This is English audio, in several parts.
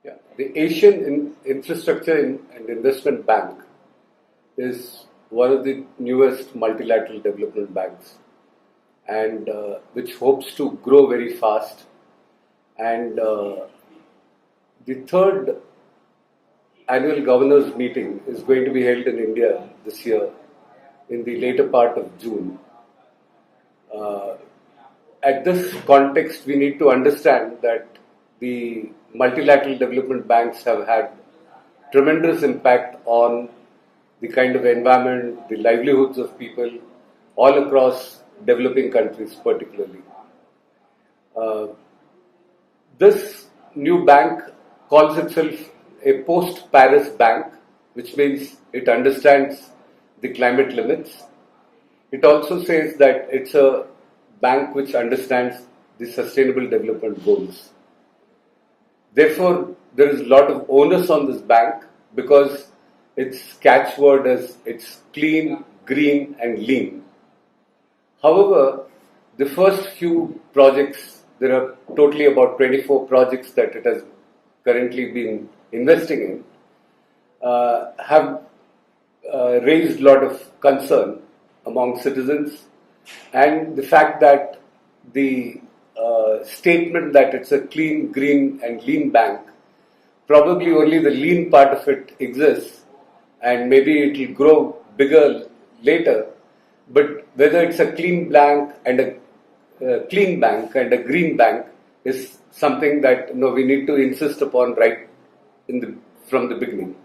Yeah. The Asian Infrastructure and Investment Bank is one of the newest multilateral development banks, and which hopes to grow very fast. And the third annual governors meeting is going to be held in India this year in the later part of June. At this context, we need to understand that the multilateral development banks have had tremendous impact on the kind of environment, the livelihoods of people all across developing countries particularly. This new bank calls itself a post-Paris bank, which means it understands the climate limits. It also says that it's a bank which understands the sustainable development goals. Therefore, there is a lot of onus on this bank because its catchword is it's clean, green and lean. However, the first few projects, there are totally about 24 projects that it has currently been investing in, have raised a lot of concern among citizens, and the fact that the statement that it's a clean, green and lean bank, probably only the lean part of it exists and maybe it will grow bigger later, but whether it's a clean bank and a green bank is something that we need to insist upon right from the beginning.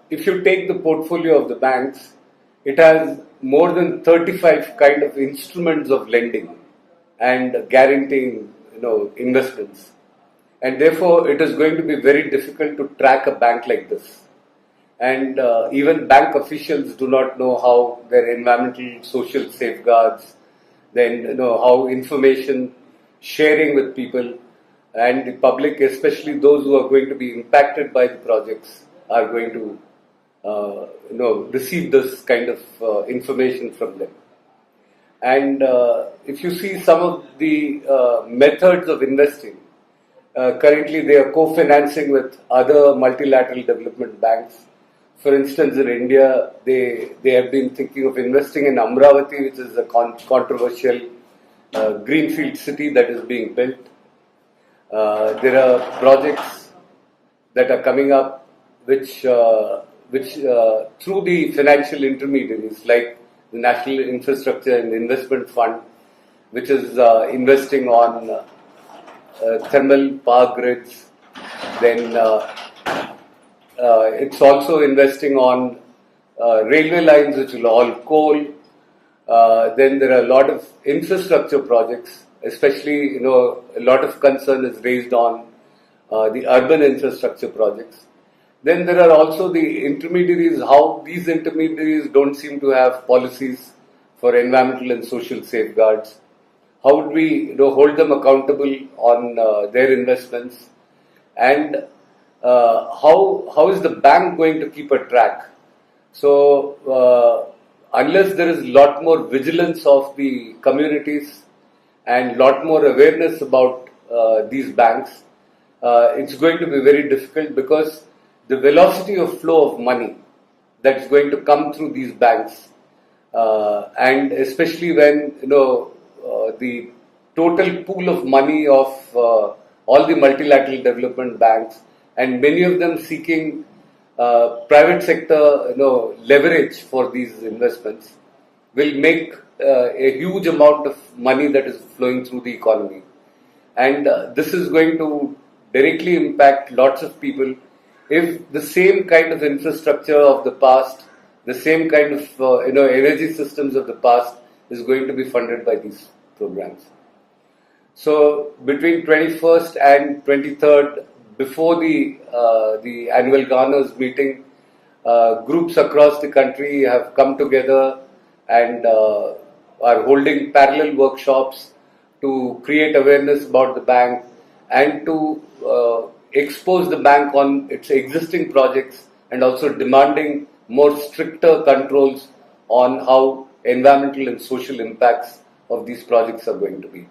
If you take the portfolio of the banks, it has more than 35 kind of instruments of lending and guaranteeing investments, and therefore it is going to be very difficult to track a bank like this. And even bank officials do not know how their environmental, social safeguards, then how information sharing with people and the public, especially those who are going to be impacted by the projects, are going to receive this kind of information from them. And if you see some of the methods of investing, currently they are co-financing with other multilateral development banks. For instance, in India, they have been thinking of investing in Amravati, which is a controversial greenfield city that is being built. There are projects that are coming up which through the financial intermediaries like the National Infrastructure and Investment Fund, which is investing on thermal power grids. Then it's also investing on railway lines which will haul coal. Then there are a lot of infrastructure projects, especially a lot of concern is raised on the urban infrastructure projects. Then there are also the intermediaries, how these intermediaries don't seem to have policies for environmental and social safeguards. How would we hold them accountable on their investments? And how is the bank going to keep a track? So unless there is a lot more vigilance of the communities and lot more awareness about these banks, it's going to be very difficult, because the velocity of flow of money that's going to come through these banks, and especially when the total pool of money of all the multilateral development banks, and many of them seeking private sector leverage for these investments, will make a huge amount of money that is flowing through the economy, and this is going to directly impact lots of people. If the same kind of infrastructure of the past, the same kind of energy systems of the past is going to be funded by these programs. So between 21st and 23rd, before the annual governors meeting, groups across the country have come together and are holding parallel workshops to create awareness about the bank and to expose the bank on its existing projects, and also demanding more stricter controls on how environmental and social impacts of these projects are going to be.